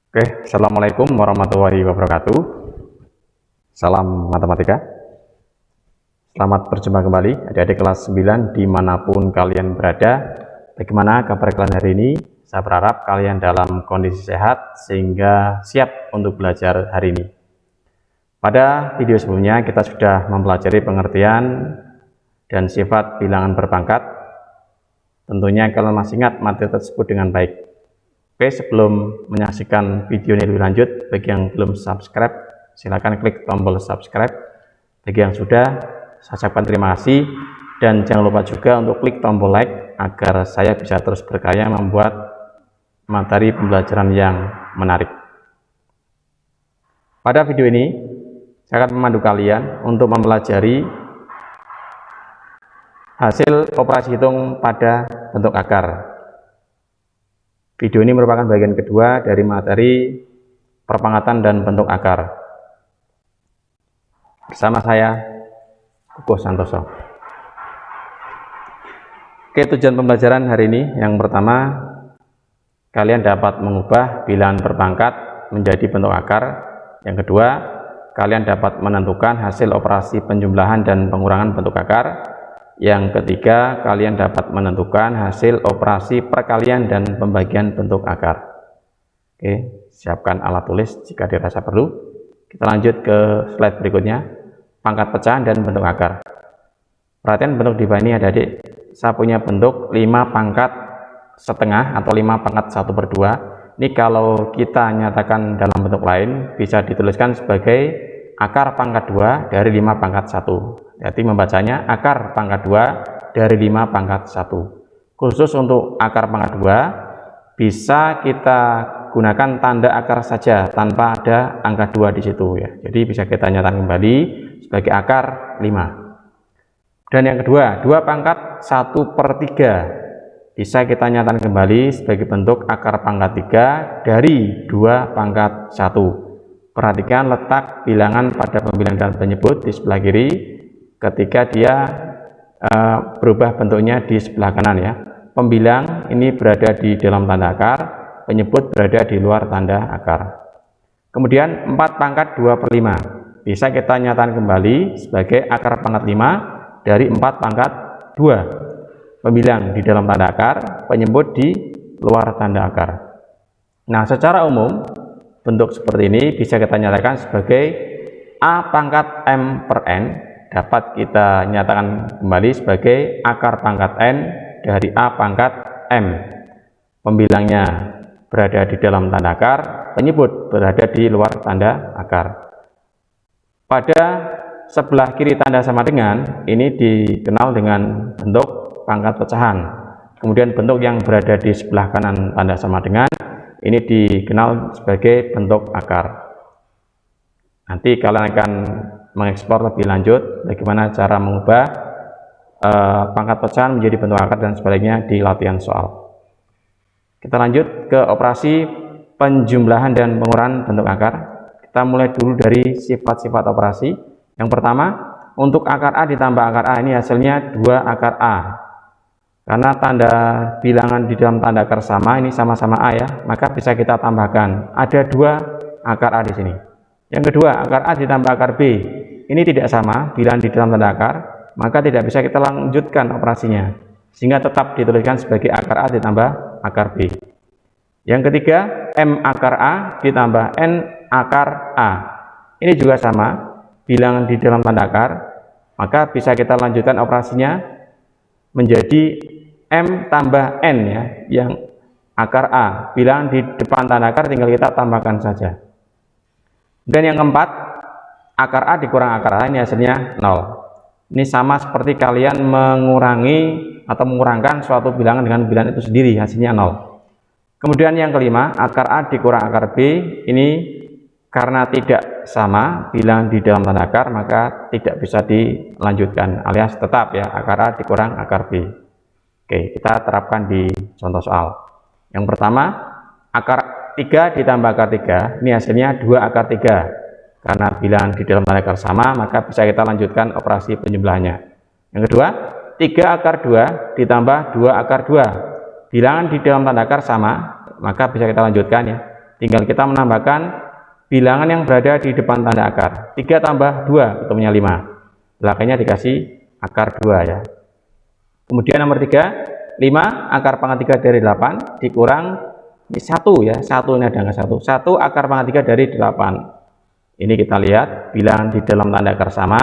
Oke, Assalamualaikum warahmatullahi wabarakatuh. Salam matematika. Selamat berjumpa kembali adik-adik kelas 9 dimanapun kalian berada. Bagaimana kabar kalian hari ini? Saya berharap kalian dalam kondisi sehat sehingga siap untuk belajar hari ini. Pada video sebelumnya kita sudah mempelajari pengertian dan sifat bilangan berpangkat. Tentunya kalian masih ingat materi tersebut dengan baik. Oke, sebelum menyaksikan video ini lebih lanjut, bagi yang belum subscribe, silakan klik tombol subscribe. Bagi yang sudah, saya ucapkan terima kasih. Dan jangan lupa juga untuk klik tombol like, agar saya bisa terus berkarya membuat materi pembelajaran yang menarik. Pada video ini, saya akan memandu kalian untuk mempelajari hasil operasi hitung pada bentuk akar. Video ini merupakan bagian kedua dari materi perpangkatan dan bentuk akar. Bersama saya, Kukuh Santoso. Oke, tujuan pembelajaran hari ini yang pertama, kalian dapat mengubah bilangan berpangkat menjadi bentuk akar. Yang kedua, kalian dapat menentukan hasil operasi penjumlahan dan pengurangan bentuk akar. Yang ketiga, kalian dapat menentukan hasil operasi perkalian dan pembagian bentuk akar. Oke, siapkan alat tulis jika dirasa perlu. Kita lanjut ke slide berikutnya, pangkat pecahan dan bentuk akar. Perhatian bentuk di bawah ini adik-adik, saya punya bentuk 5 pangkat setengah atau 5 pangkat 1/2. Ini kalau kita nyatakan dalam bentuk lain, bisa dituliskan sebagai akar pangkat 2 dari 5 pangkat 1. Jadi membacanya akar pangkat 2 dari 5 pangkat 1. Khusus untuk akar pangkat 2 bisa kita gunakan tanda akar saja tanpa ada angka 2 di situ ya. Jadi bisa kita nyatakan kembali sebagai akar 5. Dan yang kedua, 2 pangkat 1/3 bisa kita nyatakan kembali sebagai bentuk akar pangkat 3 dari 2 pangkat 1. Perhatikan letak bilangan pada pembilang dan penyebut di sebelah kiri ketika dia berubah bentuknya di sebelah kanan ya. Pembilang ini berada di dalam tanda akar, penyebut berada di luar tanda akar. Kemudian 4 pangkat 2/5 bisa kita nyatakan kembali sebagai akar pangkat 5 dari 4 pangkat 2. Pembilang di dalam tanda akar, penyebut di luar tanda akar. Nah, secara umum bentuk seperti ini bisa kita nyatakan sebagai A pangkat M per N dapat kita nyatakan kembali sebagai akar pangkat N dari A pangkat M. Pembilangnya berada di dalam tanda akar, penyebut berada di luar tanda akar. Pada sebelah kiri tanda sama dengan, ini dikenal dengan bentuk pangkat pecahan. Kemudian bentuk yang berada di sebelah kanan tanda sama dengan, ini dikenal sebagai bentuk akar. Nanti kalian akan mengeksplor lebih lanjut bagaimana cara mengubah pangkat pecahan menjadi bentuk akar dan sebaliknya di latihan soal. Kita lanjut ke operasi penjumlahan dan pengurangan bentuk akar. Kita mulai dulu dari sifat-sifat operasi. Yang pertama, untuk akar A ditambah akar A, ini hasilnya 2 akar A. Karena tanda bilangan di dalam tanda akar sama, ini sama-sama A ya, maka bisa kita tambahkan. Ada 2 akar A di sini. Yang kedua, akar A ditambah akar B. Ini tidak sama, bilangan di dalam tanda akar, maka tidak bisa kita lanjutkan operasinya. Sehingga tetap dituliskan sebagai akar A ditambah akar B. Yang ketiga, M akar A ditambah N akar A. Ini juga sama, bilangan di dalam tanda akar, maka bisa kita lanjutkan operasinya menjadi M tambah N ya, yang akar A. Bilangan di depan tanda akar tinggal kita tambahkan saja. Dan yang keempat, akar A dikurang akar A, ini hasilnya 0. Ini sama seperti kalian mengurangi atau mengurangkan suatu bilangan dengan bilangan itu sendiri, hasilnya 0. Kemudian yang kelima, akar A dikurang akar B, ini karena tidak sama bilangan di dalam tanda akar, maka tidak bisa dilanjutkan, alias tetap ya, akar A dikurang akar B. Oke, kita terapkan di contoh soal. Yang pertama, akar 3 ditambah akar 3, ini hasilnya 2 akar 3. Karena bilangan di dalam tanda akar sama, maka bisa kita lanjutkan operasi penjumlahannya. Yang kedua, 3 akar 2 ditambah 2 akar 2. Bilangan di dalam tanda akar sama, maka bisa kita lanjutkan ya. tinggal kita menambahkan bilangan yang berada di depan tanda akar. 3 tambah 2 ketemunya 5, belakangnya dikasih akar 2 ya. Kemudian nomor 3, 5 akar pangkat 3 dari 8 dikurang 1 ya, 1 ini ada angka 1, 1 akar pangkat 3 dari 8. Ini kita lihat bilangan di dalam tanda akar sama,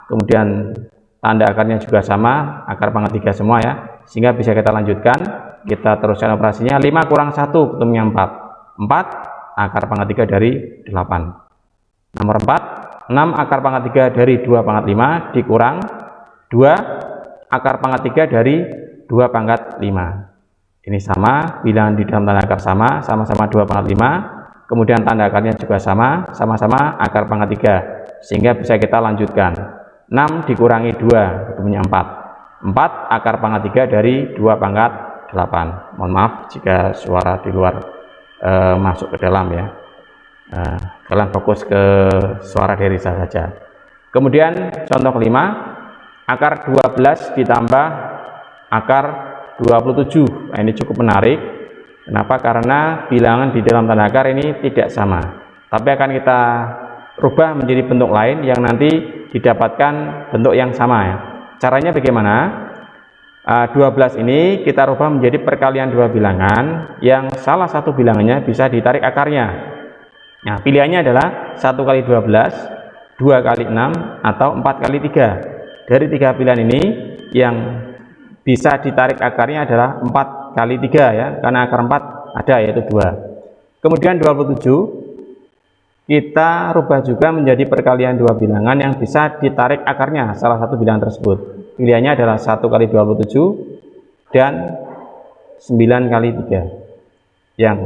kemudian tanda akarnya juga sama, akar pangkat 3 semua ya, sehingga bisa kita lanjutkan, kita teruskan operasinya. 5 kurang 1 ketemunya 4, 4 akar pangkat 3 dari 8. Nomor 4, 6 akar pangkat 3 dari 2 pangkat 5 dikurang 2 akar pangkat 3 dari 2 pangkat 5. Ini sama, bilangan di dalam tanda akar sama, sama-sama 2 pangkat 5, kemudian tanda akarnya juga sama, sama-sama akar pangkat 3, sehingga bisa kita lanjutkan. 6 dikurangi 2 ketemunya 4, 4 akar pangkat 3 dari 2 pangkat 8. Mohon maaf jika suara di luar masuk ke dalam ya. Kalian fokus ke suara dari saya saja. Kemudian contoh kelima, akar 12 ditambah akar 27. Nah, ini cukup menarik. Kenapa? Karena bilangan di dalam tanda akar ini tidak sama, tapi akan kita rubah menjadi bentuk lain yang nanti didapatkan bentuk yang sama ya. Caranya bagaimana? 12 ini kita rubah menjadi perkalian dua bilangan yang salah satu bilangannya bisa ditarik akarnya. Nah, pilihannya adalah 1 kali 12, 2 kali 6, atau 4 kali 3. Dari 3 pilihan ini yang bisa ditarik akarnya adalah 4 kali 3 ya, karena akar 4 ada yaitu 2. Kemudian 27 kita rubah juga menjadi perkalian dua bilangan yang bisa ditarik akarnya salah satu bilangan tersebut. Pilihannya adalah 1 kali 27 dan 9 kali 3. Yang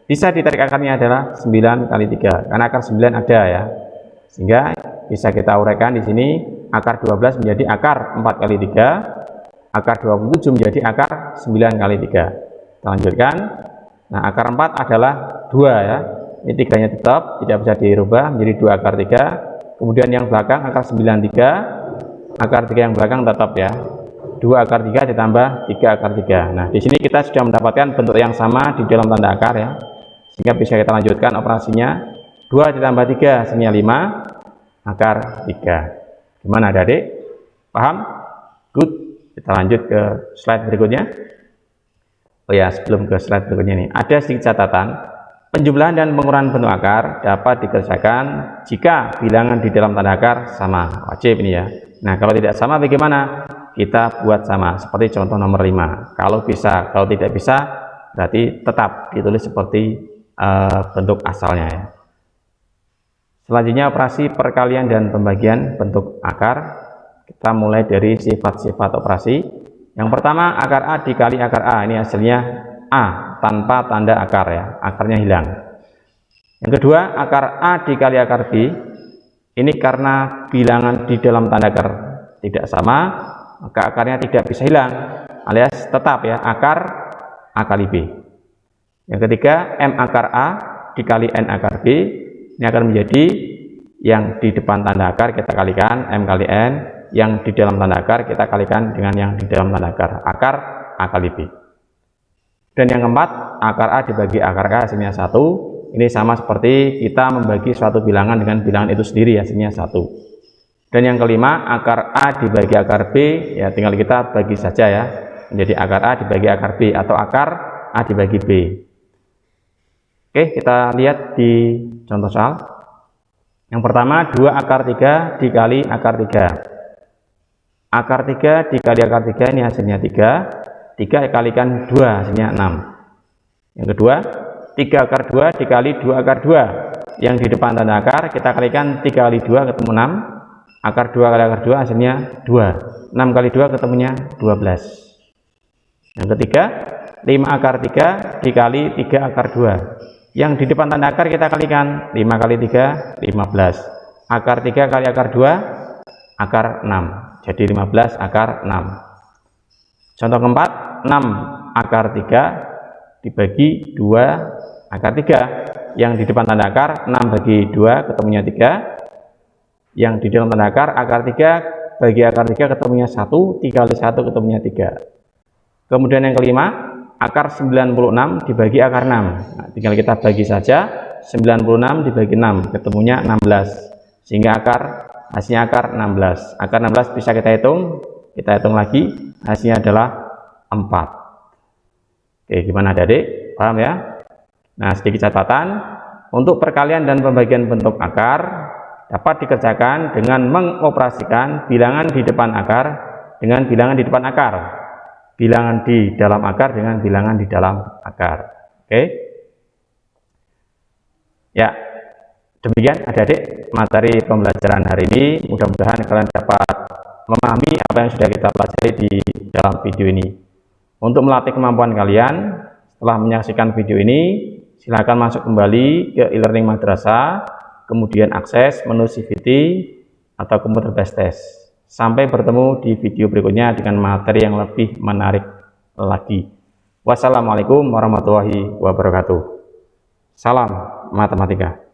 bisa ditarik akarnya adalah 9 kali 3, karena akar 9 ada ya. Sehingga bisa kita uraikan di sini, akar 12 menjadi akar 4 kali 3, akar 27 menjadi akar 9 kali 3. Kita lanjutkan. Nah, akar 4 adalah 2 ya. Ini 3-nya tetap, tidak bisa dirubah menjadi 2 akar 3. Kemudian yang belakang akar 9 3, akar 3 yang belakang tetap ya. 2 akar 3 ditambah 3 akar 3. Nah, di sini kita sudah mendapatkan bentuk yang sama di dalam tanda akar ya. Sehingga bisa kita lanjutkan operasinya. 2 ditambah 3 hasilnya 5 akar 3. Gimana adik-adik? Paham? Good. Kita lanjut ke slide berikutnya. Oh ya, sebelum ke slide berikutnya nih, ada sedikit catatan. Penjumlahan dan pengurangan bentuk akar dapat dikerjakan jika bilangan di dalam tanda akar sama. Wajib ini ya. Nah, kalau tidak sama bagaimana? Kita buat sama, seperti contoh nomor 5. Kalau bisa, kalau tidak bisa, berarti tetap ditulis seperti bentuk asalnya ya. Selanjutnya operasi perkalian dan pembagian bentuk akar. Kita mulai dari sifat-sifat operasi. Yang pertama, akar A dikali akar A. Ini hasilnya A tanpa tanda akar ya, akarnya hilang. Yang kedua, akar A dikali akar B. Ini karena bilangan di dalam tanda akar tidak sama, maka akarnya tidak bisa hilang, alias tetap ya, akar A kali B. Yang ketiga, M akar A dikali N akar B. Ini akan menjadi yang di depan tanda akar kita kalikan M kali N, yang di dalam tanda akar kita kalikan dengan yang di dalam tanda akar A kali B. Dan yang keempat, akar A dibagi akar A hasilnya 1. Ini sama seperti kita membagi suatu bilangan dengan bilangan itu sendiri, hasilnya 1. Dan yang kelima, akar A dibagi akar B, ya tinggal kita bagi saja ya, menjadi akar A dibagi akar B, atau akar A dibagi B. Oke, kita lihat di contoh soal. Yang pertama, 2 akar 3 dikali akar 3. Akar 3 dikali akar 3 ini hasilnya 3. 3 kalikan 2 hasilnya 6. Yang kedua, 3 akar 2 dikali 2 akar 2. Yang di depan tanda akar kita kalikan 3 kali 2 ketemu 6. Akar 2 kali akar 2 hasilnya 2. 6 kali 2 ketemunya 12. Yang ketiga, 5 akar 3 dikali 3 akar 2. Yang di depan tanda akar kita kalikan 5 kali 3 15. Akar 3 kali akar 2 akar 6. Jadi 15 akar 6. Contoh keempat, 6 akar 3 dibagi 2 akar 3. Yang di depan tanda akar 6 bagi 2 ketemunya 3. Yang di dalam tanda akar 3 bagi akar 3 ketemunya 1. 3 kali 1 ketemunya 3. Kemudian yang kelima, akar 96 dibagi akar 6. Nah, tinggal kita bagi saja, 96 dibagi 6, ketemunya 16. Sehingga hasilnya akar 16. Akar 16 bisa kita hitung lagi, hasilnya adalah 4. Oke, gimana adik-adik? Paham ya? Nah, sedikit catatan, untuk perkalian dan pembagian bentuk akar dapat dikerjakan dengan mengoperasikan bilangan di depan akar dengan bilangan di depan akar, bilangan di dalam akar dengan bilangan di dalam akar. Oke ya, demikian adik-adik materi pembelajaran hari ini. Mudah-mudahan kalian dapat memahami apa yang sudah kita pelajari di dalam video ini. Untuk melatih kemampuan kalian, setelah menyaksikan video ini, silakan masuk kembali ke e-learning madrasah, kemudian akses menu CVT atau komputer based test. Sampai bertemu di video berikutnya dengan materi yang lebih menarik lagi. Wassalamualaikum warahmatullahi wabarakatuh. Salam matematika.